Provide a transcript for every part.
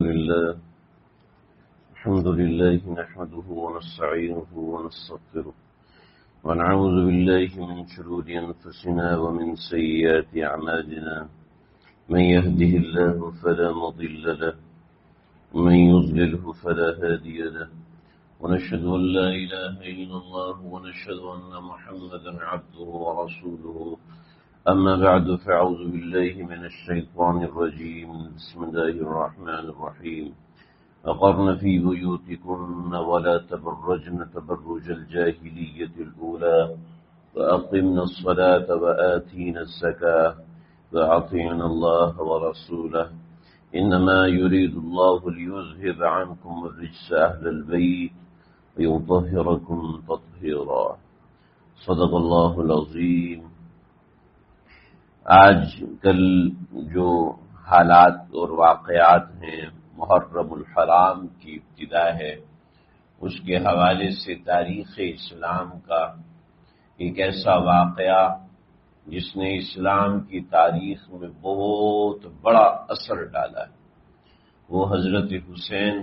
الحمد لله نحمده ونستعينه ونستغفره ونعوذ بالله من شرور أنفسنا ومن سيئات أعمالنا من يهده الله فلا مضل له ومن يضلله فلا هادي له ونشهد أن لا إله إلا الله ونشهد أن محمدا عبده ورسوله أما بعد فأعوذ بالله من الشيطان الرجيم بسم الله الرحمن الرحيم وقرن في بيوتكن ولا تبرجن تبرج الجاهلية الأولى وأقمنا الصلاة وآتينا الزكاة وأطيعنا الله ورسوله إنما يريد الله ليذهب عنكم الرجس أهل البيت ويطهركم تطهيرا صدق الله العظيم۔ آج کل جو حالات اور واقعات ہیں، محرم الحرام کی ابتدا ہے، اس کے حوالے سے تاریخ اسلام کا ایک ایسا واقعہ جس نے اسلام کی تاریخ میں بہت بڑا اثر ڈالا ہے، وہ حضرت حسین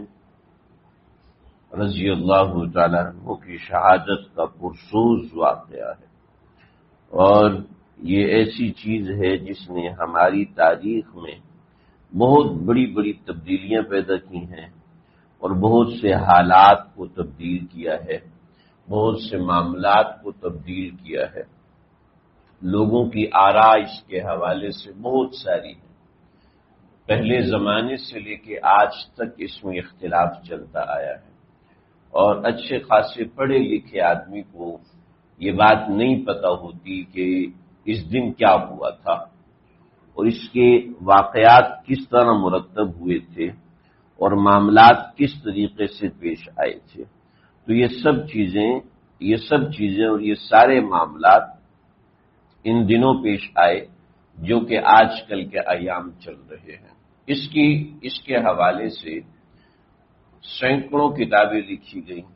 رضی اللہ تعالیٰ عنہ کی شہادت کا پرسوز واقعہ ہے، اور یہ ایسی چیز ہے جس نے ہماری تاریخ میں بہت بڑی بڑی تبدیلیاں پیدا کی ہیں اور بہت سے حالات کو تبدیل کیا ہے، بہت سے معاملات کو تبدیل کیا ہے۔ لوگوں کی آراء اس کے حوالے سے بہت ساری ہیں، پہلے زمانے سے لے کے آج تک اس میں اختلاف چلتا آیا ہے، اور اچھے خاصے پڑھے لکھے آدمی کو یہ بات نہیں پتہ ہوتی کہ اس دن کیا ہوا تھا اور اس کے واقعات کس طرح مرتب ہوئے تھے اور معاملات کس طریقے سے پیش آئے تھے۔ تو یہ سب چیزیں اور یہ سارے معاملات ان دنوں پیش آئے جو کہ آج کل کے ایام چل رہے ہیں۔ اس کے حوالے سے سینکڑوں کتابیں لکھی گئیں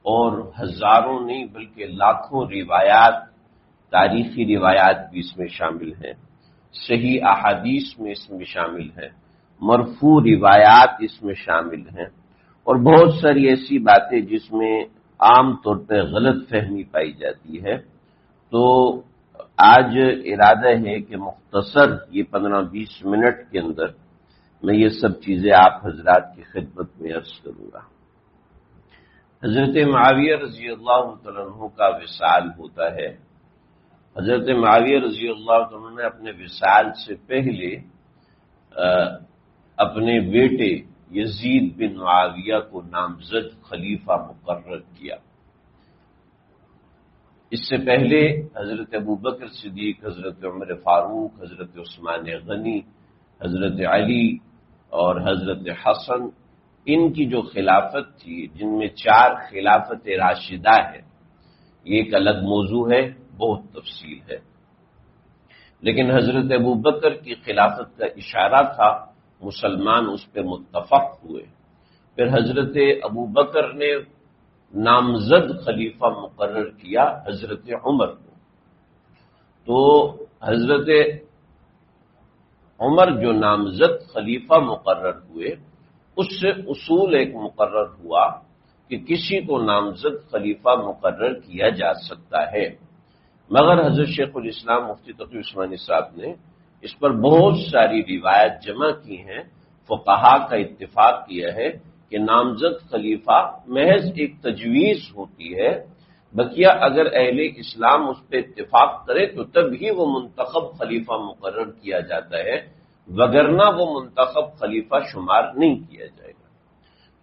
اور ہزاروں نہیں بلکہ لاکھوں روایات، تاریخی روایات بھی اس میں شامل ہیں، صحیح احادیث میں اس میں شامل ہیں، مرفوع روایات اس میں شامل ہیں، اور بہت ساری ایسی باتیں جس میں عام طور پہ غلط فہمی پائی جاتی ہے۔ تو آج ارادہ ہے کہ مختصر یہ 15-20 منٹ کے اندر میں یہ سب چیزیں آپ حضرات کی خدمت میں عرض کروں گا۔ حضرت معاویہ رضی اللہ عنہ کا وصال ہوتا ہے۔ حضرت معاویہ رضی اللہ عنہ نے اپنے وصال سے پہلے اپنے بیٹے یزید بن معاویہ کو نامزد خلیفہ مقرر کیا۔ اس سے پہلے حضرت ابوبکر صدیق، حضرت عمر فاروق، حضرت عثمان غنی، حضرت علی اور حضرت حسن، ان کی جو خلافت تھی، جن میں 4 خلافت راشدہ ہے، یہ ایک الگ موضوع ہے، بہت تفصیل ہے، لیکن حضرت ابوبکر کی خلافت کا اشارہ تھا، مسلمان اس پہ متفق ہوئے۔ پھر حضرت ابوبکر نے نامزد خلیفہ مقرر کیا حضرت عمر کو، تو حضرت عمر جو نامزد خلیفہ مقرر ہوئے، اس سے اصول ایک مقرر ہوا کہ کسی کو نامزد خلیفہ مقرر کیا جا سکتا ہے، مگر حضرت شیخ الاسلام مفتی تقی عثمانی صاحب نے اس پر بہت ساری روایت جمع کی ہیں، فقہا کا اتفاق کیا ہے کہ نامزد خلیفہ محض ایک تجویز ہوتی ہے، بقیہ اگر اہل اسلام اس پہ اتفاق کرے تو تب ہی وہ منتخب خلیفہ مقرر کیا جاتا ہے، وگرنہ وہ منتخب خلیفہ شمار نہیں کیا جائے گا۔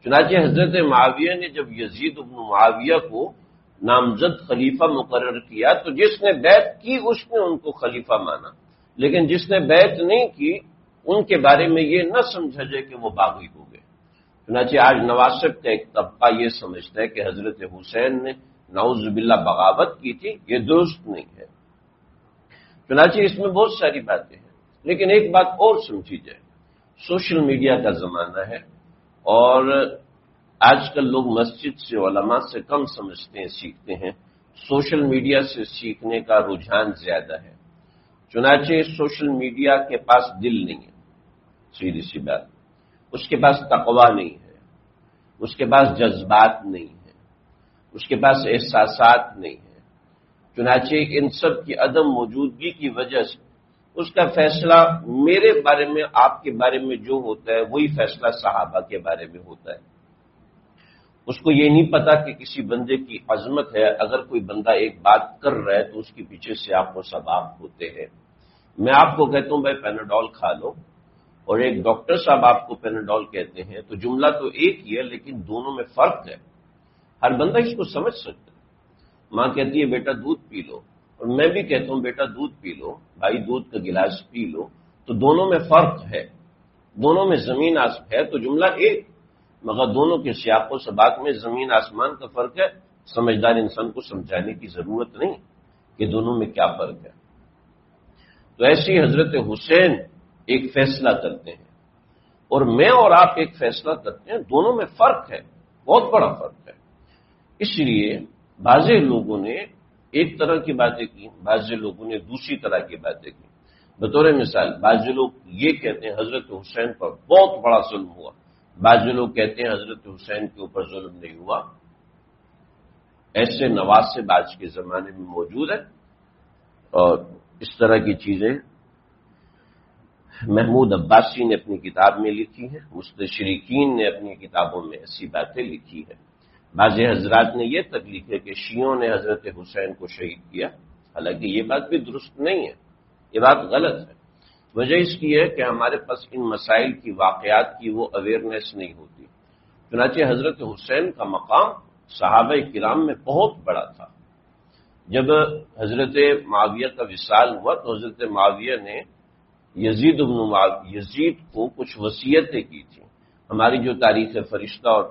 چنانچہ حضرت معاویہ نے جب یزید بن معاویہ کو نامزد خلیفہ مقرر کیا تو جس نے بیعت کی اس نے ان کو خلیفہ مانا، لیکن جس نے بیعت نہیں کی ان کے بارے میں یہ نہ سمجھا جائے کہ وہ باغی ہو گئے۔ چنانچہ آج نواسب کا ایک طبقہ یہ سمجھتا ہے کہ حضرت حسین نے نعوذ باللہ بغاوت کی تھی، یہ درست نہیں ہے۔ چنانچہ اس میں بہت ساری باتیں ہیں، لیکن ایک بات اور سمجھی جائے، سوشل میڈیا کا زمانہ ہے، اور آج کل لوگ مسجد سے، علماء سے کم سمجھتے ہیں، سیکھتے ہیں، سوشل میڈیا سے سیکھنے کا رجحان زیادہ ہے۔ چنانچہ سوشل میڈیا کے پاس دل نہیں ہے، سیدھی سی بات، اس کے پاس تقویٰ نہیں ہے، اس کے پاس جذبات نہیں ہے، اس کے پاس احساسات نہیں ہے، چنانچہ ان سب کی عدم موجودگی کی وجہ سے اس کا فیصلہ میرے بارے میں، آپ کے بارے میں جو ہوتا ہے وہی فیصلہ صحابہ کے بارے میں ہوتا ہے۔ اس کو یہ نہیں پتا کہ کسی بندے کی عظمت ہے، اگر کوئی بندہ ایک بات کر رہا ہے تو اس کے پیچھے سے آپ کو اسباب ہوتے ہیں۔ میں آپ کو کہتا ہوں بھائی پیناڈول کھا لو، اور ایک ڈاکٹر صاحب آپ کو پیناڈول کہتے ہیں، تو جملہ تو ایک ہی ہے لیکن دونوں میں فرق ہے۔ ہر بندہ اس کو سمجھ سکتا ہے۔ ماں کہتی ہے بیٹا دودھ پی لو، اور میں بھی کہتا ہوں بیٹا دودھ پی لو، بھائی دودھ کا گلاس پی لو، تو دونوں میں فرق ہے، دونوں میں زمین آسمان ہے، تو جملہ ایک، مگر دونوں کے سیاق و سباق میں زمین آسمان کا فرق ہے۔ سمجھدار انسان کو سمجھانے کی ضرورت نہیں کہ دونوں میں کیا فرق ہے۔ تو ایسی حضرت حسین ایک فیصلہ کرتے ہیں، اور میں اور آپ ایک فیصلہ کرتے ہیں، دونوں میں فرق ہے، بہت بڑا فرق ہے۔ اس لیے بعض لوگوں نے ایک طرح کی باتیں کی، بعض لوگوں نے دوسری طرح کی باتیں کی۔ بطور مثال بعض لوگ یہ کہتے ہیں حضرت حسین پر بہت بڑا ظلم ہوا، بعض لوگ کہتے ہیں حضرت حسین کے اوپر ظلم نہیں ہوا۔ ایسے نواسب آج کے زمانے میں موجود ہے، اور اس طرح کی چیزیں محمود عباسی نے اپنی کتاب میں لکھی ہیں، مستشرقین نے اپنی کتابوں میں ایسی باتیں لکھی ہیں۔ بعض حضرات نے یہ تک لکھے کہ شیعوں نے حضرت حسین کو شہید کیا، حالانکہ یہ بات بھی درست نہیں ہے، یہ بات غلط ہے۔ وجہ اس کی ہے کہ ہمارے پاس ان مسائل کی، واقعات کی وہ اویئرنیس نہیں ہوتی۔ چنانچہ حضرت حسین کا مقام صحابہ کرام میں بہت بڑا تھا۔ جب حضرت معاویہ کا وصال ہوا تو حضرت معاویہ نے یزید کو کچھ وصیتیں کی تھیں۔ ہماری جو تاریخ فرشتہ اور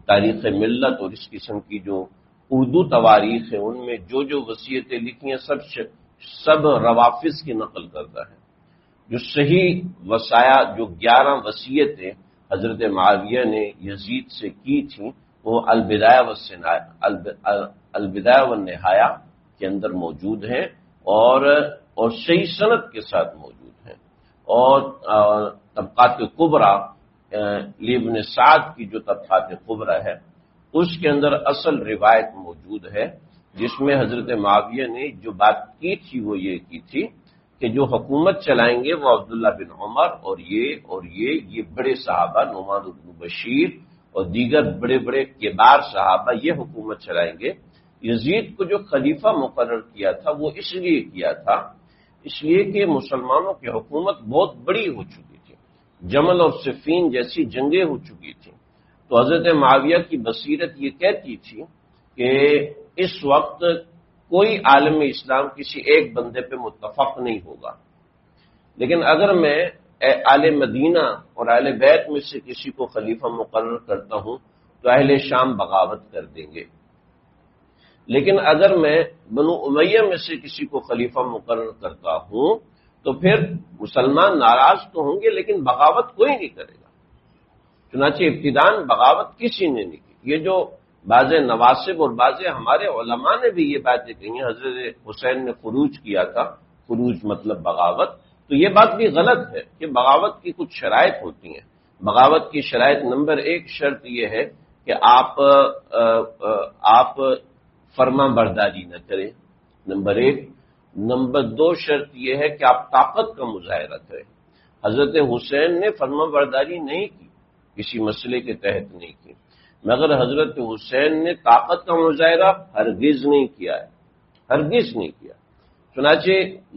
تاریخ ملت اور اس قسم کی جو اردو تواریخ ہے، ان میں جو جو وصیتیں لکھی ہیں سب روافظ کی نقل کرتا ہے۔ جو صحیح وصایا، جو 11 وصیتیں حضرت معاویہ نے یزید سے کی تھیں، وہ البدایہ والنہایہ کے اندر موجود ہیں، اور صحیح سند کے ساتھ موجود ہیں۔ اور طبقات کبریٰ لابن سعد کی جو طبقات کبریٰ ہے، اس کے اندر اصل روایت موجود ہے، جس میں حضرت معاویہ نے جو بات کی تھی وہ یہ کی تھی کہ جو حکومت چلائیں گے وہ عبداللہ بن عمر اور یہ بڑے صحابہ، نعمان بن بشیر اور دیگر بڑے بڑے کبار صحابہ یہ حکومت چلائیں گے۔ یزید کو جو خلیفہ مقرر کیا تھا وہ اس لیے کیا تھا، اس لیے کہ مسلمانوں کی حکومت بہت بڑی ہو چکی تھی، جمل اور صفین جیسی جنگیں ہو چکی تھیں۔ تو حضرت معاویہ کی بصیرت یہ کہتی تھی کہ اس وقت کوئی عالم اسلام کسی ایک بندے پہ متفق نہیں ہوگا، لیکن اگر میں اہل مدینہ اور اہل بیت میں سے کسی کو خلیفہ مقرر کرتا ہوں تو اہل شام بغاوت کر دیں گے، لیکن اگر میں بنو امیہ میں سے کسی کو خلیفہ مقرر کرتا ہوں تو پھر مسلمان ناراض تو ہوں گے لیکن بغاوت کوئی نہیں کرے گا۔ چنانچہ ابتداءً بغاوت کسی نے نہیں کی۔ یہ جو بعض نواسب اور بعض ہمارے علماء نے بھی یہ باتیں کہی ہیں، حضرت حسین نے خروج کیا تھا، خروج مطلب بغاوت، تو یہ بات بھی غلط ہے کہ بغاوت کی کچھ شرائط ہوتی ہیں۔ بغاوت کی شرائط نمبر 1 شرط یہ ہے کہ آپ فرما برداری نہ کریں، نمبر 1۔ نمبر 2 شرط یہ ہے کہ آپ طاقت کا مظاہرہ کریں۔ حضرت حسین نے فرما برداری نہیں کی، کسی مسئلے کے تحت نہیں کی، مگر حضرت حسین نے طاقت کا مظاہرہ ہرگز نہیں کیا ہے، ہرگز نہیں کیا۔ چنانچہ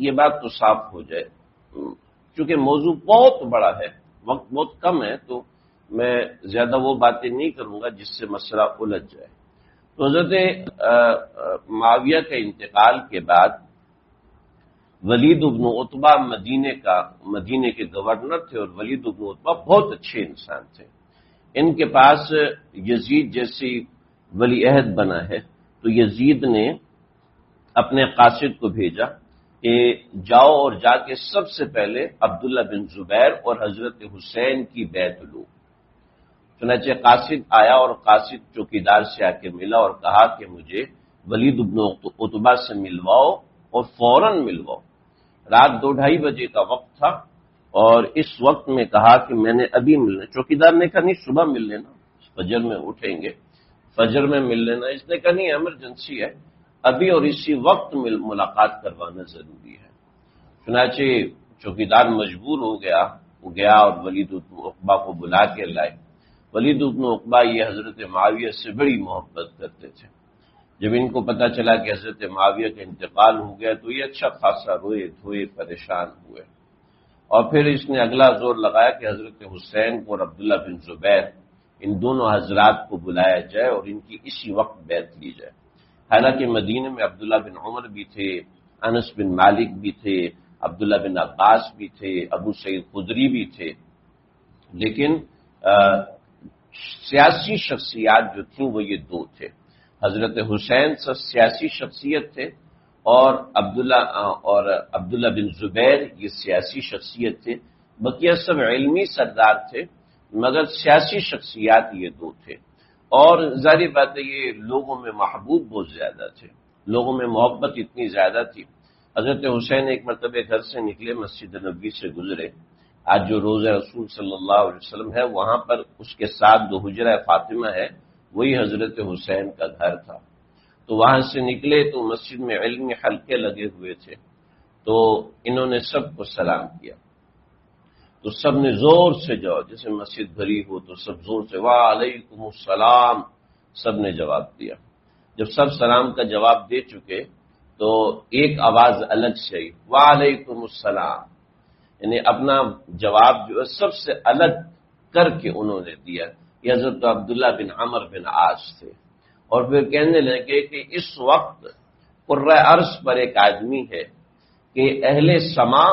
یہ بات تو صاف ہو جائے، چونکہ موضوع بہت بڑا ہے، وقت بہت کم ہے، تو میں زیادہ وہ باتیں نہیں کروں گا جس سے مسئلہ الجھ جائے۔ تو حضرت معاویہ کے انتقال کے بعد ولید بن عتبہ مدینے کے گورنر تھے، اور ولید بن عتبہ بہت اچھے انسان تھے۔ ان کے پاس یزید جیسی ولی عہد بنا ہے، تو یزید نے اپنے قاصد کو بھیجا کہ جاؤ اور جا کے سب سے پہلے عبداللہ بن زبیر اور حضرت حسین کی بیعت لو۔ چنانچہ قاصد آیا اور قاصد چوکیدار سے آ کے ملا اور کہا کہ مجھے ولید بن عتبہ سے ملواؤ اور فوراً ملواؤ۔ رات 2-2:30 بجے کا وقت تھا، اور اس وقت میں کہا کہ میں نے ابھی ملنا، چوکیدار نے کہا نہیں صبح مل لینا، فجر میں اٹھیں گے فجر میں مل لینا، اس نے کہا نہیں ایمرجنسی ہے ابھی اور اسی وقت ملاقات کروانا ضروری ہے۔ چنانچہ چوکیدار مجبور ہو گیا، وہ گیا اور ولید بن عقبہ کو بلا کے لائے۔ ولید بن عقبہ یہ حضرت معاویہ سے بڑی محبت کرتے تھے۔ جب ان کو پتا چلا کہ حضرت معاویہ کا انتقال ہو گیا تو یہ اچھا خاصا روئے دھوئے پریشان ہوئے، اور پھر اس نے اگلا زور لگایا کہ حضرت حسین کو اور عبداللہ بن زبیر ان دونوں حضرات کو بلایا جائے اور ان کی اسی وقت بیعت لی جائے۔ حالانکہ مدینہ میں عبداللہ بن عمر بھی تھے، انس بن مالک بھی تھے، عبداللہ بن عباس بھی تھے، ابو سعید خدری بھی تھے، لیکن سیاسی شخصیات جو تھیں وہ یہ دو تھے۔ حضرت حسین سیاسی شخصیت تھے اور عبداللہ بن زبیر یہ سیاسی شخصیت تھے، بقیہ سب علمی سردار تھے مگر سیاسی شخصیات یہ دو تھے۔ اور ظاہر بات ہے یہ لوگوں میں محبوب بہت زیادہ تھے، لوگوں میں محبت اتنی زیادہ تھی۔ حضرت حسین ایک مرتبہ گھر سے نکلے، مسجد نبوی سے گزرے، آج جو روضہ رسول صلی اللہ علیہ وسلم ہے وہاں پر اس کے ساتھ جو حجرہ فاطمہ ہے وہی حضرت حسین کا گھر تھا۔ تو وہاں سے نکلے تو مسجد میں علمی حلقے لگے ہوئے تھے، تو انہوں نے سب کو سلام کیا، تو سب نے زور سے جواب، جیسے مسجد بھری ہو تو سب زور سے وعلیکم السلام سب نے جواب دیا۔ جب سب سلام کا جواب دے چکے تو ایک آواز الگ سے آئی، وعلیکم السلام، یعنی اپنا جواب جو ہے سب سے الگ کر کے انہوں نے دیا۔ یہ حضرت عبداللہ بن عمر بن عاص تھے، اور پھر کہنے لگے کہ اس وقت قرۂ ارض پر ایک آدمی ہے کہ اہل سما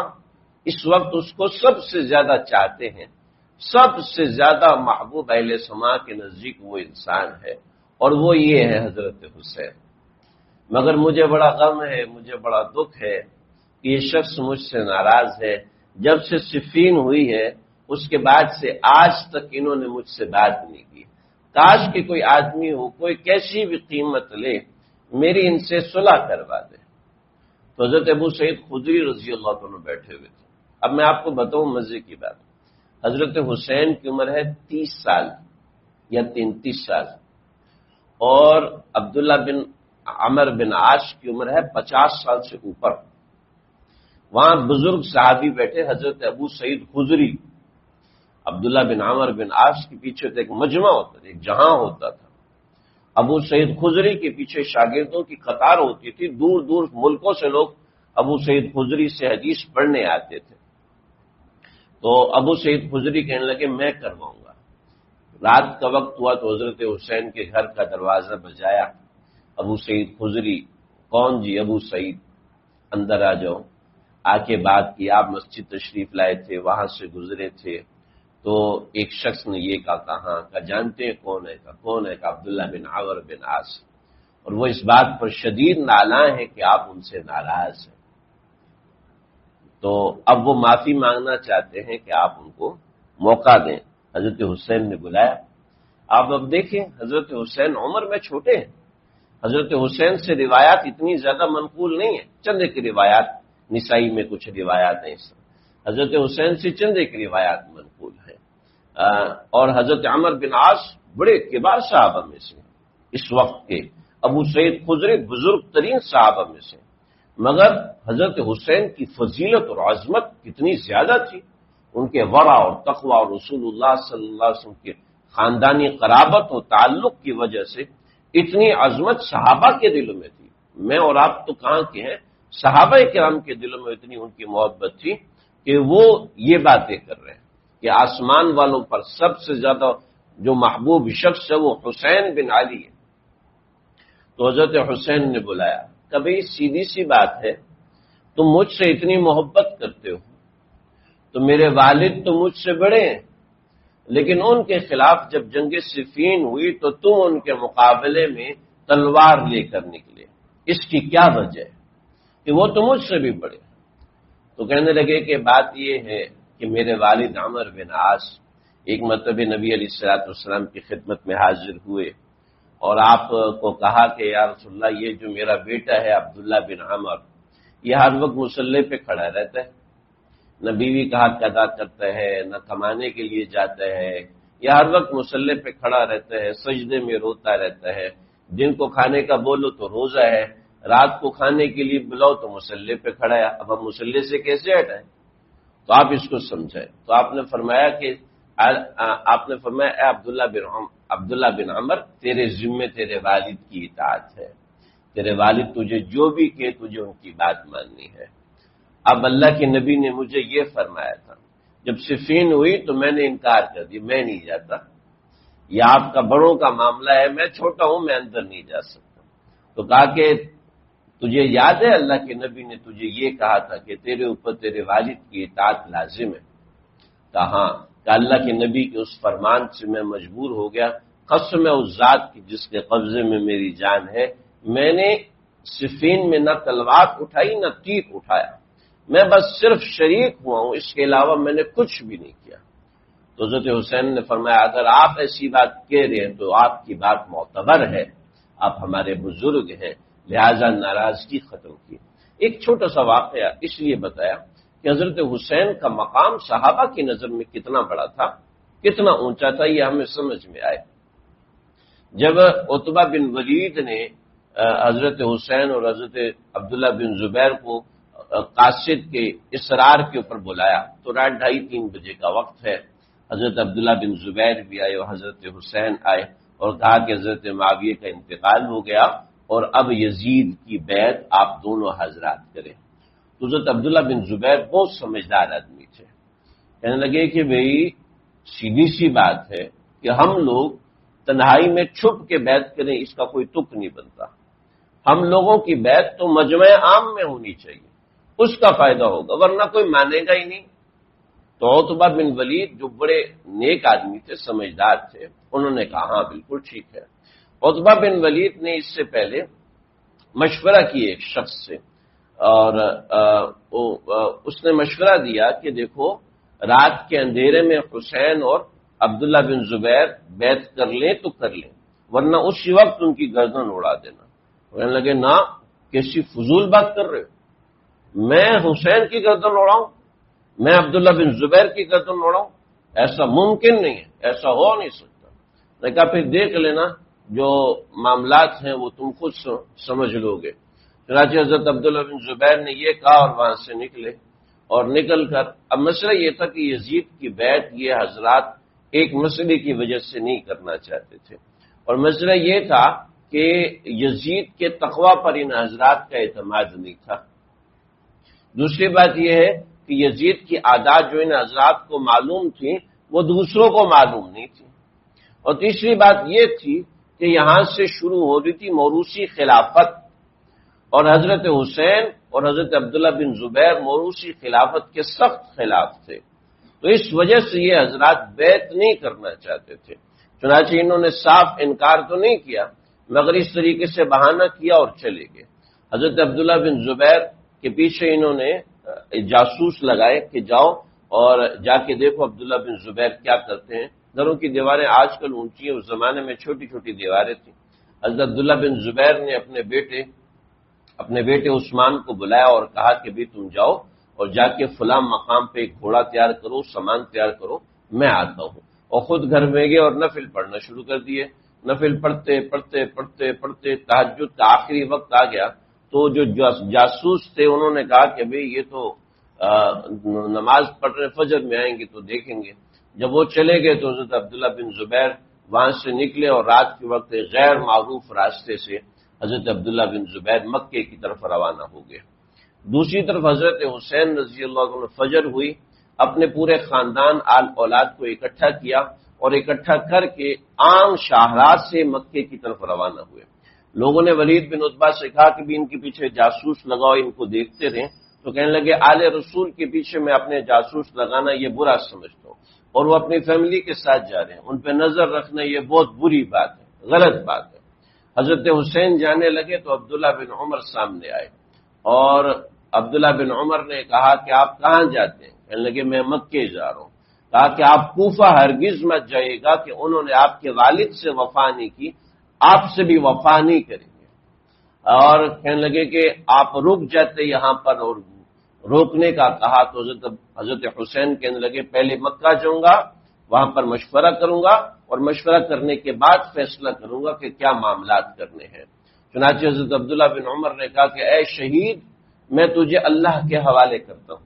اس وقت اس کو سب سے زیادہ چاہتے ہیں، سب سے زیادہ محبوب اہل سما کے نزدیک وہ انسان ہے، اور وہ یہ ہے حضرت حسین۔ مگر مجھے بڑا غم ہے، مجھے بڑا دکھ ہے کہ یہ شخص مجھ سے ناراض ہے، جب سے صفین ہوئی ہے اس کے بعد سے آج تک انہوں نے مجھ سے بات نہیں کی، کاش کہ کوئی آدمی ہو کوئی کیسی بھی قیمت لے میری ان سے صلح کروا دے۔ تو حضرت ابو سعید خدری رضی اللہ عنہ بیٹھے ہوئے تھے۔ اب میں آپ کو بتاؤں مزے کی بات، حضرت حسین کی عمر ہے 30 سال یا 33 سال، اور عبداللہ بن عمر بن عاص کی عمر ہے 50 سال سے اوپر۔ وہاں بزرگ صحابی بیٹھے، حضرت ابو سعید خدری، عبداللہ بن عمر بن عاص کے پیچھے تو ایک مجمع ہوتا تھا، ایک جہاں ہوتا تھا، ابو سعید خدری کے پیچھے شاگردوں کی قطار ہوتی تھی، دور دور ملکوں سے لوگ ابو سعید خدری سے حدیث پڑھنے آتے تھے۔ تو ابو سعید خدری کہنے لگے میں کرواؤں گا۔ رات کا وقت ہوا تو حضرت حسین کے گھر کا دروازہ بجایا، ابو سعید خدری، کون جی؟ ابو سعید، اندر آ جاؤ۔ آ کے بات کی، آپ مسجد تشریف لائے تھے، وہاں سے گزرے تھے، تو ایک شخص نے یہ کہا جانتے ہیں کون ہے؟ کون ہے؟ عبداللہ بن عمر بن عاص، اور وہ اس بات پر شدید نالاں ہے کہ آپ ان سے ناراض ہیں، تو اب وہ معافی مانگنا چاہتے ہیں کہ آپ ان کو موقع دیں۔ حضرت حسین نے بلایا، آپ اب دیکھیں حضرت حسین عمر میں چھوٹے ہیں، حضرت حسین سے روایات اتنی زیادہ منقول نہیں ہیں، چند ایک روایات، نسائی میں کچھ روایات ہیں، حضرت حسین سے چند ایک روایات منقول ہیں، اور حضرت عمر بن عاص بڑے کبار صحابہ میں سے اس وقت کے، ابو سعید خدری بزرگ ترین صحابہ میں سے، مگر حضرت حسین کی فضیلت اور عظمت کتنی زیادہ تھی، ان کے ورع اور تقوی اور رسول اللہ صلی اللہ علیہ وسلم کے خاندانی قرابت و تعلق کی وجہ سے اتنی عظمت صحابہ کے دلوں میں تھی۔ میں اور آپ تو کہاں کے ہیں، صحابہ کرام کے دلوں میں اتنی ان کی محبت تھی کہ وہ یہ باتیں کر رہے ہیں کہ آسمان والوں پر سب سے زیادہ جو محبوب شخص ہے وہ حسین بن علی ہے۔ تو حضرت حسین نے بلایا، کبھی سیدھی سی بات ہے، تم مجھ سے اتنی محبت کرتے ہو تو میرے والد تو مجھ سے بڑے ہیں، لیکن ان کے خلاف جب جنگ صفین ہوئی تو تم ان کے مقابلے میں تلوار لے کر نکلے، اس کی کیا وجہ ہے کہ وہ تو مجھ سے بھی بڑے؟ تو کہنے لگے کہ بات یہ ہے کہ میرے والد عمر بن عاص ایک مرتبہ نبی علیہ الصلوۃ والسلام کی خدمت میں حاضر ہوئے اور آپ کو کہا کہ یا رسول اللہ یہ جو میرا بیٹا ہے عبداللہ بن عمر، یہ ہر وقت مصلی پہ کھڑا رہتا ہے، نہ بیوی کا حق ادا کرتا ہے، نہ کمانے کے لیے جاتا ہے، یا ہر وقت مصلی پہ کھڑا رہتا ہے، سجدے میں روتا رہتا ہے، دن کو کھانے کا بولو تو روزہ ہے، رات کو کھانے کے لیے بلاؤ تو مصلی پہ کھڑا ہے، اب ہم مصلی سے کیسے ہٹائیں؟ تو آپ اس کو سمجھائیں۔ تو آپ نے فرمایا اے عبداللہ بن عمر، تیرے ذمے تیرے والد کی اطاعت ہے، تیرے والد تجھے جو بھی کہ تجھے ان کی بات ماننی ہے۔ اب اللہ کے نبی نے مجھے یہ فرمایا تھا، جب صفین ہوئی تو میں نے انکار کر دی، میں نہیں جاتا، یہ آپ کا بڑوں کا معاملہ ہے، میں چھوٹا ہوں، میں اندر نہیں جا سکتا۔ تو کہا کہ تجھے یاد ہے اللہ کے نبی نے تجھے یہ کہا تھا کہ تیرے اوپر تیرے والد کی اطاعت لازم ہے؟ کہا ہاں۔ کہ اللہ کے نبی کے اس فرمان سے میں مجبور ہو گیا، قسم ہے اس ذات کی جس کے قبضے میں میری جان ہے، میں نے صفین میں نہ تلوار اٹھائی نہ تیر اٹھایا، میں بس صرف شریک ہوا ہوں، اس کے علاوہ میں نے کچھ بھی نہیں کیا۔ تو حضرت حسین نے فرمایا اگر آپ ایسی بات کہہ رہے ہیں تو آپ کی بات معتبر ہے، آپ ہمارے بزرگ ہیں، لہذا ناراضگی ختم کی۔ ایک چھوٹا سا واقعہ اس لیے بتایا کہ حضرت حسین کا مقام صحابہ کی نظر میں کتنا بڑا تھا، کتنا اونچا تھا، یہ ہمیں سمجھ میں آئے۔ جب عتبہ بن ولید نے حضرت حسین اور حضرت عبداللہ بن زبیر کو قاصد کے اسرار کے اوپر بلایا تو رات 2:30-3 بجے کا وقت ہے، حضرت عبداللہ بن زبیر بھی آئے اور حضرت حسین آئے اور کہا کہ حضرت معاویہ کا انتقال ہو گیا اور اب یزید کی بیعت آپ دونوں حضرات کریں۔ تو حضرت عبداللہ بن زبیر بہت سمجھدار آدمی تھے، کہنے لگے کہ بھئی سیدھی سی بات ہے کہ ہم لوگ تنہائی میں چھپ کے بیعت کریں، اس کا کوئی تک نہیں بنتا، ہم لوگوں کی بیعت تو مجمع عام میں ہونی چاہیے، اس کا فائدہ ہوگا، ورنہ کوئی مانے گا ہی نہیں۔ تو عتبہ بن ولید جو بڑے نیک آدمی تھے، سمجھدار تھے، انہوں نے کہا ہاں بالکل ٹھیک ہے۔ عتبہ بن ولید نے اس سے پہلے مشورہ کیا ایک شخص سے، اور اس نے مشورہ دیا کہ دیکھو رات کے اندھیرے میں حسین اور عبداللہ بن زبیر بیعت کر لیں تو کر لیں، ورنہ اسی وقت ان کی گردن اڑا دینا۔ کہنے لگے نا، کیسی فضول بات کر رہے ہو، میں حسین کی گردن اڑاؤں، میں عبداللہ بن زبیر کی گردن اڑاؤں؟ ایسا ممکن نہیں ہے، ایسا ہو نہیں سکتا۔ نے کہا پھر دیکھ لینا، جو معاملات ہیں وہ تم خود سمجھ لو گے۔ چنانچہ حضرت عبداللہ بن زبیر نے یہ کہا اور وہاں سے نکلے، اور نکل کر اب مسئلہ یہ تھا کہ یزید کی بیعت یہ حضرات ایک مسئلے کی وجہ سے نہیں کرنا چاہتے تھے، اور مسئلہ یہ تھا کہ یزید کے تقوی پر ان حضرات کا اعتماد نہیں تھا۔ دوسری بات یہ ہے کہ یزید کی عادات جو ان حضرات کو معلوم تھیں وہ دوسروں کو معلوم نہیں تھی، اور تیسری بات یہ تھی کہ یہاں سے شروع ہو رہی تھی موروثی خلافت، اور حضرت حسین اور حضرت عبداللہ بن زبیر موروثی خلافت کے سخت خلاف تھے، تو اس وجہ سے یہ حضرات بیعت نہیں کرنا چاہتے تھے۔ چنانچہ انہوں نے صاف انکار تو نہیں کیا، مگر اس طریقے سے بہانہ کیا اور چلے گئے۔ حضرت عبداللہ بن زبیر کے پیچھے انہوں نے جاسوس لگائے کہ جاؤ اور جا کے دیکھو عبداللہ بن زبیر کیا کرتے ہیں۔ گھروں کی دیواریں آج کل اونچی ہیں، اس زمانے میں چھوٹی چھوٹی دیواریں تھیں۔ حضرت عبداللہ بن زبیر نے اپنے بیٹے عثمان کو بلایا اور کہا کہ بھی تم جاؤ اور جا کے فلاں مقام پہ ایک گھوڑا تیار کرو، سامان تیار کرو، میں آتا ہوں۔ اور خود گھر میں گئے اور نفل پڑھنا شروع کر دیے۔ نفل پڑھتے پڑھتے پڑھتے پڑھتے تہجد کا آخری وقت آ گیا، تو جو جاسوس تھے انہوں نے کہا کہ بھئی یہ تو نماز پڑھنے فجر میں آئیں گے تو دیکھیں گے۔ جب وہ چلے گئے تو حضرت عبداللہ بن زبیر وہاں سے نکلے اور رات کے وقت غیر معروف راستے سے حضرت عبداللہ بن زبیر مکے کی طرف روانہ ہو گئے۔ دوسری طرف حضرت حسین رضی اللہ عنہ فجر ہوئی، اپنے پورے خاندان آل اولاد کو اکٹھا کیا اور اکٹھا کر کے عام شاہراہ سے مکے کی طرف روانہ ہوئے۔ لوگوں نے ولید بن عتبہ سے کہا کہ بھی ان کے پیچھے جاسوس لگاؤ، ان کو دیکھتے رہیں، تو کہنے لگے آل رسول کے پیچھے میں اپنے جاسوس لگانا یہ برا سمجھتا ہوں، اور وہ اپنی فیملی کے ساتھ جا رہے ہیں، ان پہ نظر رکھنا یہ بہت بری بات ہے، غلط بات ہے۔ حضرت حسین جانے لگے تو عبداللہ بن عمر سامنے آئے، اور عبداللہ بن عمر نے کہا کہ آپ کہاں جاتے ہیں؟ کہنے لگے میں مکے جا رہا ہوں۔ کہا کہ آپ کوفہ ہرگز مت جائے گا کہ انہوں نے آپ کے والد سے وفا نہیں کی، آپ سے بھی وفا نہیں کریں گے۔ اور کہنے لگے کہ آپ رک جاتے یہاں پر اور روکنے کا کہا تو حضرت حسین کہنے لگے پہلے مکہ جاؤں گا، وہاں پر مشورہ کروں گا اور مشورہ کرنے کے بعد فیصلہ کروں گا کہ کیا معاملات کرنے ہیں۔ چنانچہ حضرت عبداللہ بن عمر نے کہا کہ اے شہید، میں تجھے اللہ کے حوالے کرتا ہوں،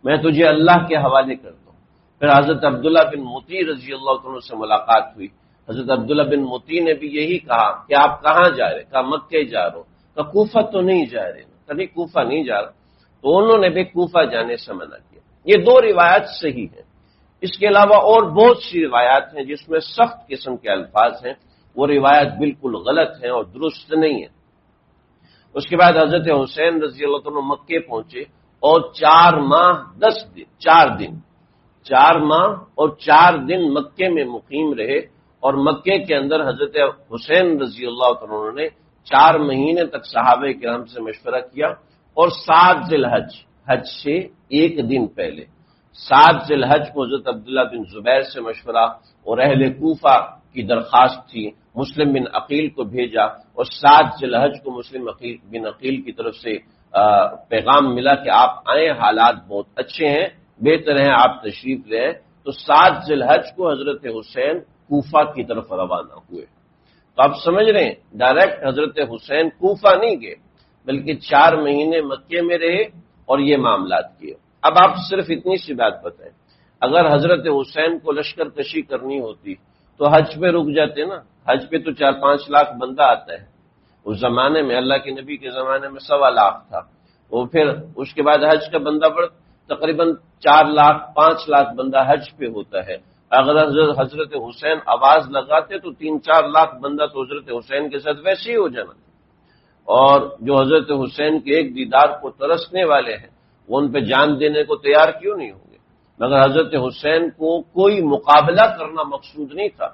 میں تجھے اللہ کے حوالے کرتا ہوں۔ پھر حضرت عبداللہ بن موتی رضی اللہ عنہ سے ملاقات ہوئی۔ حضرت عبداللہ بن موتی نے بھی یہی کہا کہ آپ کہاں جا رہے؟ کہا مکے جا رہا ہوں۔ کہا کوفہ تو نہیں جا رہے؟ کبھی کوفہ نہیں جا رہا۔ تو انہوں نے بھی کوفہ جانے سے منع کیا۔ یہ دو روایات صحیح ہیں، اس کے علاوہ اور بہت سی روایات ہیں جس میں سخت قسم کے الفاظ ہیں، وہ روایت بالکل غلط ہیں اور درست نہیں ہیں۔ اس کے بعد حضرت حسین رضی اللہ عنہ مکے پہنچے اور 4 ماہ 10 دن 4 ماہ اور 4 دن مکے میں مقیم رہے، اور مکے کے اندر حضرت حسین رضی اللہ عنہ نے 4 مہینے تک صحابہ کرام سے مشورہ کیا، اور 7 ذی الحج، حج سے 1 دن پہلے 7 ذی الحج کو حضرت عبداللہ بن زبیر سے مشورہ اور اہل کوفہ کی درخواست تھی، مسلم بن عقیل کو بھیجا، اور 7 ذی الحج کو مسلم بن عقیل کی طرف سے پیغام ملا کہ آپ آئیں، حالات بہت اچھے ہیں، بہتر ہیں، آپ تشریف لیں۔ تو 7 ذی الحج کو حضرت حسین کوفہ کی طرف روانہ ہوئے۔ تو آپ سمجھ رہے ہیں ڈائریکٹ حضرت حسین کوفہ نہیں گئے، بلکہ 4 مہینے مکے میں رہے اور یہ معاملات کیے۔ اب آپ صرف اتنی سی بات بتائیں، اگر حضرت حسین کو لشکر کشی کرنی ہوتی تو حج پہ رک جاتے نا، حج پہ تو 4-5 لاکھ بندہ آتا ہے، اس زمانے میں اللہ کے نبی کے زمانے میں 1.25 لاکھ تھا، وہ پھر اس کے بعد حج کا بندہ تقریباً 4 لاکھ 5 لاکھ بندہ حج پہ ہوتا ہے۔ اگر حضرت حسین آواز لگاتے تو 3-4 لاکھ بندہ تو حضرت حسین کے ساتھ ویسے ہی ہو جانا، اور جو حضرت حسین کے ایک دیدار کو ترسنے والے ہیں وہ ان پہ جان دینے کو تیار کیوں نہیں ہوں گے؟ مگر حضرت حسین کو کوئی مقابلہ کرنا مقصود نہیں تھا،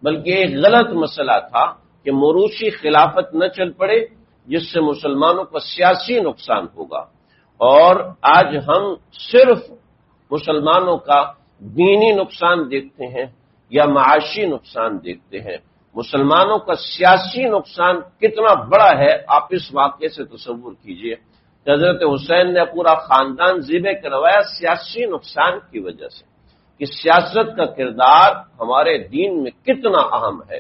بلکہ ایک غلط مسئلہ تھا کہ موروثی خلافت نہ چل پڑے جس سے مسلمانوں کا سیاسی نقصان ہوگا۔ اور آج ہم صرف مسلمانوں کا دینی نقصان دیکھتے ہیں یا معاشی نقصان دیکھتے ہیں، مسلمانوں کا سیاسی نقصان کتنا بڑا ہے آپ اس واقعے سے تصور کیجئے کہ حضرت حسین نے پورا خاندان ذبح کروایا سیاسی نقصان کی وجہ سے، کہ سیاست کا کردار ہمارے دین میں کتنا اہم ہے،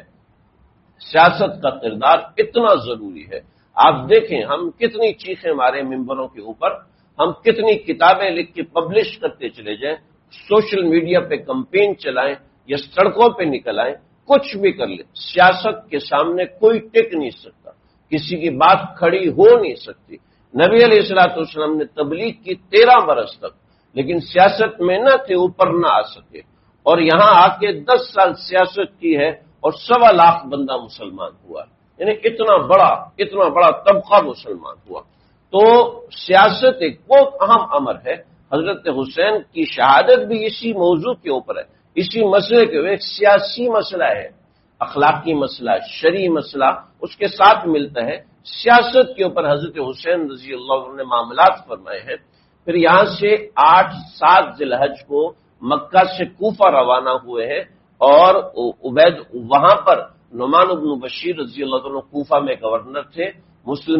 سیاست کا کردار اتنا ضروری ہے۔ آپ دیکھیں ہم کتنی چیخیں مارے ممبروں کے اوپر، ہم کتنی کتابیں لکھ کے پبلش کرتے چلے جائیں، سوشل میڈیا پہ کمپین چلائیں یا سڑکوں پہ نکل آئیں، کچھ بھی کر لیں، سیاست کے سامنے کوئی ٹک نہیں سکتا، کسی کی بات کھڑی ہو نہیں سکتی۔ نبی علیہ الصلوۃ والسلام نے تبلیغ کی 13 برس تک، لیکن سیاست میں نہ تھے، اوپر نہ آ سکے، اور یہاں آ کے 10 سال سیاست کی ہے اور 1.25 لاکھ بندہ مسلمان ہوا، یعنی اتنا بڑا طبقہ مسلمان ہوا۔ تو سیاست ایک بہت اہم امر ہے۔ حضرت حسین کی شہادت بھی اسی موضوع کے اوپر ہے، اسی مسئلے کے اوپر، ایک سیاسی مسئلہ ہے، اخلاقی مسئلہ، شرعی مسئلہ اس کے ساتھ ملتا ہے، سیاست کے اوپر حضرت حسین رضی اللہ عنہ نے معاملات فرمائے ہیں۔ پھر یہاں سے 8-7 ذی الحج کو مکہ سے کوفہ روانہ ہوئے ہیں، اور عبید وہاں پر نعمان بن بشیر رضی اللہ عنہ کوفہ میں گورنر تھے۔ مسلم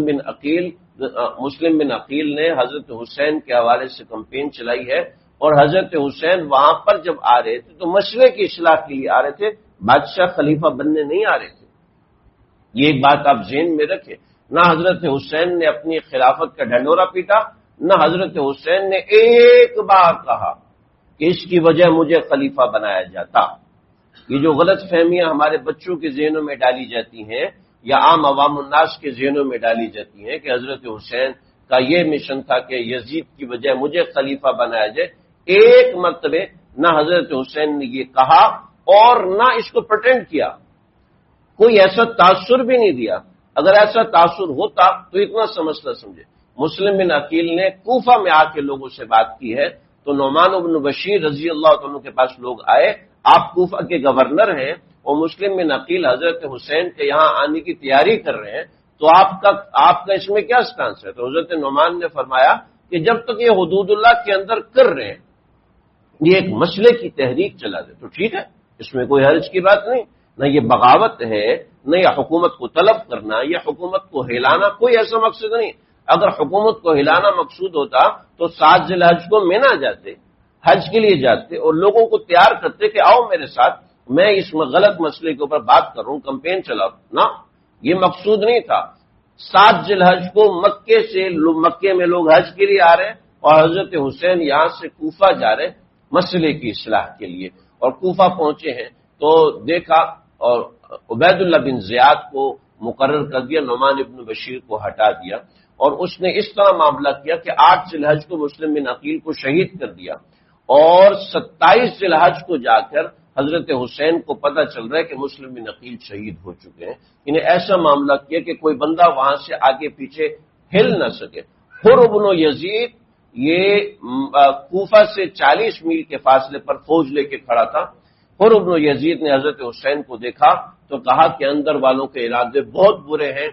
بن عقیل نے حضرت حسین کے حوالے سے کمپین چلائی ہے، اور حضرت حسین وہاں پر جب آ رہے تھے تو مسئلے کی اصلاح کے لیے آ رہے تھے، بادشاہ خلیفہ بننے نہیں آ رہے تھے۔ یہ ایک بات آپ ذہن میں رکھیں، نہ حضرت حسین نے اپنی خلافت کا ڈھنڈورا پیٹا، نہ حضرت حسین نے ایک بار کہا کہ اس کی وجہ مجھے خلیفہ بنایا جاتا۔ یہ جو غلط فہمیاں ہمارے بچوں کے ذہنوں میں ڈالی جاتی ہیں یا عام عوام الناس کے ذہنوں میں ڈالی جاتی ہیں کہ حضرت حسین کا یہ مشن تھا کہ یزید کی وجہ مجھے خلیفہ بنایا جائے، ایک مرتبہ نہ حضرت حسین نے یہ کہا اور نہ اس کو پرٹینڈ کیا، کوئی ایسا تاثر بھی نہیں دیا۔ اگر ایسا تاثر ہوتا تو اتنا سمجھتا سمجھے، مسلم بن عقیل نے کوفہ میں آ کے لوگوں سے بات کی ہے، تو نعمان بن بشیر رضی اللہ عنہ کے پاس لوگ آئے، آپ کوفہ کے گورنر ہیں، اور مسلم بن عقیل حضرت حسین کے یہاں آنے کی تیاری کر رہے ہیں، تو آپ کا اس میں کیا سٹانس ہے؟ تو حضرت نعمان نے فرمایا کہ جب تک یہ حدود اللہ کے اندر کر رہے ہیں، یہ ایک مسئلے کی تحریک چلا دے تو ٹھیک ہے، اس میں کوئی حرج کی بات نہیں، نہ یہ بغاوت ہے، نہ یہ حکومت کو طلب کرنا یا حکومت کو ہلانا، کوئی ایسا مقصد نہیں۔ اگر حکومت کو ہلانا مقصود ہوتا تو 7 ذی الحج کو مینا جاتے، حج کے لیے جاتے اور لوگوں کو تیار کرتے کہ آؤ میرے ساتھ، میں اس غلط مسئلے کے اوپر بات کر رہا ہوں، کمپین چلاؤ نا، یہ مقصود نہیں تھا۔ 7 ذی الحج کو مکے میں لوگ حج کے لیے آ رہے ہیں اور حضرت حسین یہاں سے کوفہ جا رہے مسئلے کی اصلاح کے لیے، اور کوفہ پہنچے ہیں تو دیکھا اور عبید اللہ بن زیاد کو مقرر کر دیا، نعمان ابن بشیر کو ہٹا دیا، اور اس نے اس طرح معاملہ کیا کہ 8 ذی الحج کو مسلم بن عقیل کو شہید کر دیا، اور 27 ذی الحج کو جا کر حضرت حسین کو پتہ چل رہا ہے کہ مسلم بن عقیل شہید ہو چکے ہیں۔ انہیں ایسا معاملہ کیا کہ کوئی بندہ وہاں سے آگے پیچھے ہل نہ سکے۔ حر بن یزید یہ کوفہ سے 40 میل کے فاصلے پر فوج لے کے کھڑا تھا۔ حر بن یزید نے حضرت حسین کو دیکھا تو کہا کہ اندر والوں کے ارادے بہت برے ہیں،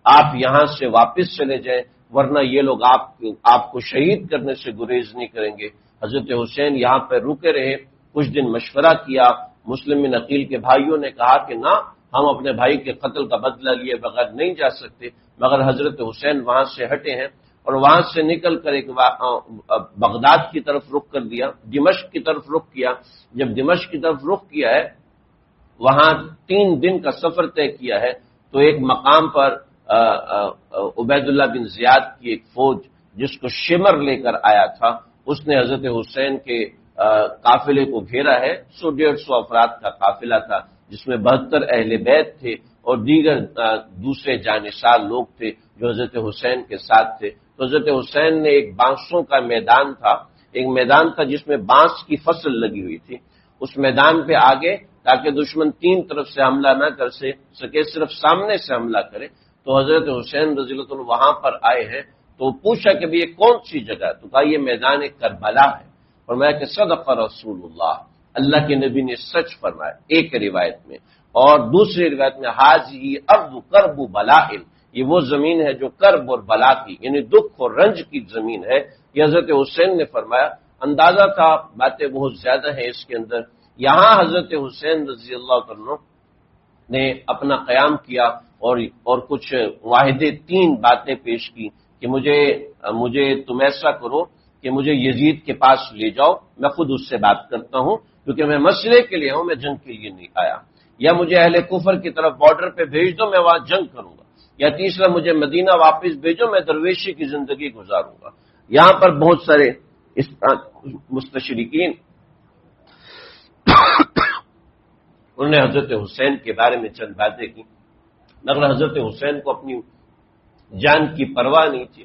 آپ یہاں سے واپس چلے جائیں ورنہ یہ لوگ آپ کو شہید کرنے سے گریز نہیں کریں گے۔ حضرت حسین یہاں پہ رکے رہے، کچھ دن مشورہ کیا، مسلم بن عقیل کے بھائیوں نے کہا کہ نہ، ہم اپنے بھائی کے قتل کا بدلہ لیے بغیر نہیں جا سکتے، مگر حضرت حسین وہاں سے ہٹے ہیں اور وہاں سے نکل کر ایک بغداد کی طرف رخ کر دیا، دمشق کی طرف رخ کیا۔ جب دمشق کی طرف رخ کیا ہے، وہاں 3 دن کا سفر طے کیا ہے، تو ایک مقام پر عبید اللہ بن زیاد کی ایک فوج جس کو شمر لے کر آیا تھا، اس نے حضرت حسین کے قافلے کو گھیرا ہے۔ 100-150 افراد کا قافلہ تھا جس میں 72 اہل بیت تھے اور دیگر دوسرے جانشار لوگ تھے جو حضرت حسین کے ساتھ تھے۔ تو حضرت حسین نے ایک بانسوں کا میدان تھا، ایک میدان تھا جس میں بانس کی فصل لگی ہوئی تھی، اس میدان پہ آگے تاکہ دشمن 3 طرف سے حملہ نہ کر سکے، صرف سامنے سے حملہ کرے۔ تو حضرت حسین رضی اللہ عنہ وہاں پر آئے ہیں تو پوچھا کہ یہ کون سی جگہ ہے؟ تو کہا یہ میدان کربلا ہے۔ فرمایا کہ صدق رسول اللہ کے نبی نے سچ فرمایا، ایک روایت میں، اور دوسری روایت میں حاضی ارض کرب بلائن، یہ وہ زمین ہے جو کرب اور بلا کی یعنی دکھ اور رنج کی زمین ہے، یہ حضرت حسین نے فرمایا۔ اندازہ تھا باتیں بہت زیادہ ہیں اس کے اندر۔ یہاں حضرت حسین رضی اللہ عنہ نے اپنا قیام کیا اور کچھ واحدے 3 باتیں پیش کی کہ مجھے تم ایسا کرو کہ مجھے یزید کے پاس لے جاؤ، میں خود اس سے بات کرتا ہوں کیونکہ میں مسئلے کے لیے ہوں، میں جنگ کے لیے نہیں آیا، یا مجھے اہل کفر کی طرف بارڈر پہ بھیج دو، میں وہاں جنگ کروں گا، یا تیسرا مجھے مدینہ واپس بھیجو، میں درویشی کی زندگی گزاروں گا۔ یہاں پر بہت سارے مستشرقین انہوں نے حضرت حسین کے بارے میں چند باتیں کی، مگر حضرت حسین کو اپنی جان کی پرواہ نہیں تھی۔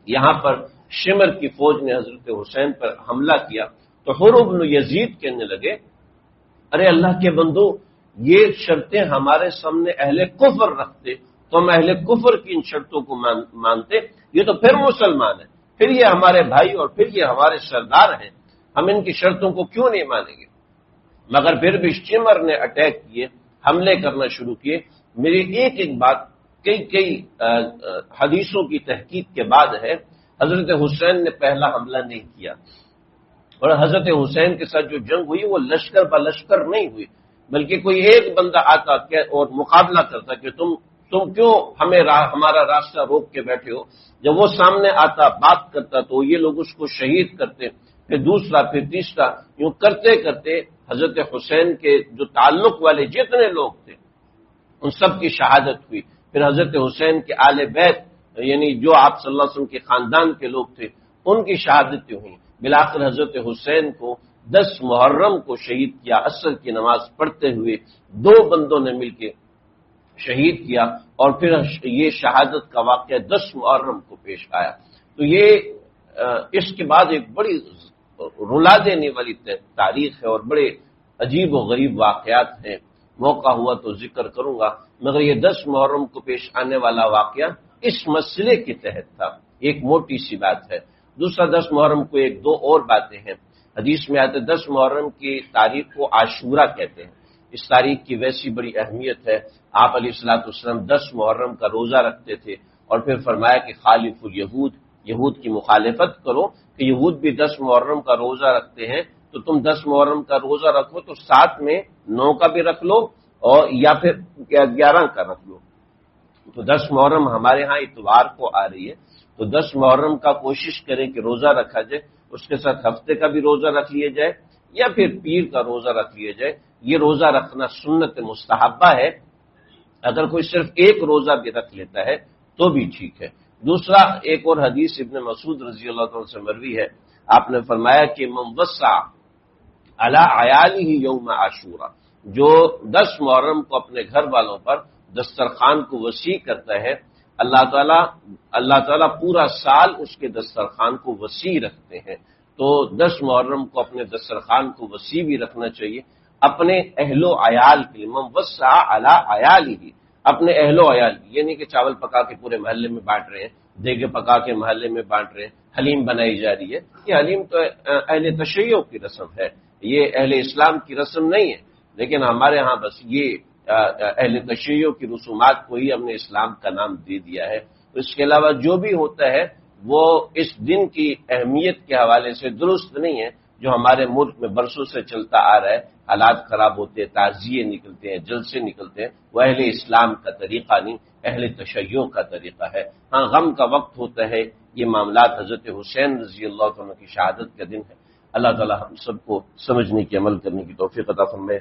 یہاں پر شمر کی فوج نے حضرت حسین پر حملہ کیا تو حر بن یزید کہنے لگے، ارے اللہ کے بندو، یہ شرطیں ہمارے سامنے اہل کفر رکھتے تو ہم اہل کفر کی ان شرطوں کو مانتے، یہ تو پھر مسلمان ہیں، پھر یہ ہمارے بھائی اور پھر یہ ہمارے سردار ہیں، ہم ان کی شرطوں کو کیوں نہیں مانیں گے؟ مگر پھر بھی شمر نے اٹیک کیے، حملے کرنا شروع کیے۔ میری ایک بات کئی حدیثوں کی تحقیق کے بعد ہے، حضرت حسین نے پہلا حملہ نہیں کیا، اور حضرت حسین کے ساتھ جو جنگ ہوئی وہ لشکر بلشکر نہیں ہوئی، بلکہ کوئی ایک بندہ آتا اور مقابلہ کرتا کہ تم کیوں ہمارا راستہ روک کے بیٹھے ہو۔ جب وہ سامنے آتا بات کرتا تو یہ لوگ اس کو شہید کرتے، پھر دوسرا، پھر تیسرا، یوں کرتے کرتے حضرت حسین کے جو تعلق والے جتنے لوگ تھے ان سب کی شہادت ہوئی۔ پھر حضرت حسین کے آل بیت یعنی جو آپ صلی اللہ علیہ وسلم کے خاندان کے لوگ تھے ان کی شہادتیں ہوئیں۔ بلاخر حضرت حسین کو 10 محرم کو شہید کیا، عصر کی نماز پڑھتے ہوئے 2 بندوں نے مل کے شہید کیا، اور پھر یہ شہادت کا واقعہ 10 محرم کو پیش آیا۔ تو یہ اس کے بعد ایک بڑی رلا دینے والی تاریخ ہے اور بڑے عجیب و غریب واقعات ہیں، موقع ہوا تو ذکر کروں گا، مگر یہ 10 محرم کو پیش آنے والا واقعہ اس مسئلے کے تحت تھا، ایک موٹی سی بات ہے۔ دوسرا 10 محرم کو 1-2 اور باتیں ہیں، حدیث میں آتے 10 محرم کی تاریخ کو عاشورہ کہتے ہیں، اس تاریخ کی ویسی بڑی اہمیت ہے۔ آپ علیہ الصلوۃ والسلام 10 محرم کا روزہ رکھتے تھے اور پھر فرمایا کہ خالف الیہود، یہود کی مخالفت کرو، کہ یہود بھی 10 محرم کا روزہ رکھتے ہیں تو تم 10 محرم کا روزہ رکھو تو ساتھ میں 9 کا بھی رکھ لو اور یا پھر 11 کا رکھ لو۔ تو 10 محرم ہمارے ہاں اتوار کو آ رہی ہے، تو 10 محرم کا کوشش کریں کہ روزہ رکھا جائے، اس کے ساتھ ہفتے کا بھی روزہ رکھ لیا جائے یا پھر پیر کا روزہ رکھ لیا جائے۔ یہ روزہ رکھنا سنت مستحبہ ہے، اگر کوئی صرف ایک روزہ بھی رکھ لیتا ہے تو بھی ٹھیک ہے۔ دوسرا ایک اور حدیث ابن مسعود رضی اللہ عنہ سے مروی ہے، آپ نے فرمایا کہ من وسع علی عیالہ یوم عاشوراء، جو 10 محرم کو اپنے گھر والوں پر دسترخوان کو وسیع کرتا ہے، اللہ تعالیٰ پورا سال اس کے دسترخوان کو وسیع رکھتے ہیں۔ تو 10 محرم کو اپنے دسترخوان کو وسیع بھی رکھنا چاہیے اپنے اہل و عیال کے لیے۔ من وسع علی عیالہ، اپنے اہل و عیال، یہ نہیں کہ چاول پکا کے پورے محلے میں بانٹ رہے ہیں، دیگے پکا کے محلے میں بانٹ رہے ہیں، حلیم بنائی جا رہی ہے۔ یہ حلیم تو اہل تشیع کی رسم ہے، یہ اہل اسلام کی رسم نہیں ہے، لیکن ہمارے ہاں بس یہ اہل تشیع کی رسومات کو ہی ہم نے اسلام کا نام دے دیا ہے۔ اس کے علاوہ جو بھی ہوتا ہے وہ اس دن کی اہمیت کے حوالے سے درست نہیں ہے، جو ہمارے ملک میں برسوں سے چلتا آ رہا ہے، حالات خراب ہوتے ہیں، تعزیے نکلتے ہیں، جلسے نکلتے ہیں، وہ اہل اسلام کا طریقہ نہیں، اہل تشیع کا طریقہ ہے۔ ہاں غم کا وقت ہوتا ہے، یہ معاملات حضرت حسین رضی اللہ عنہ کی شہادت کا دن ہے۔ اللہ تعالی ہم سب کو سمجھنے کی، عمل کرنے کی توفیق عطا فرمائے۔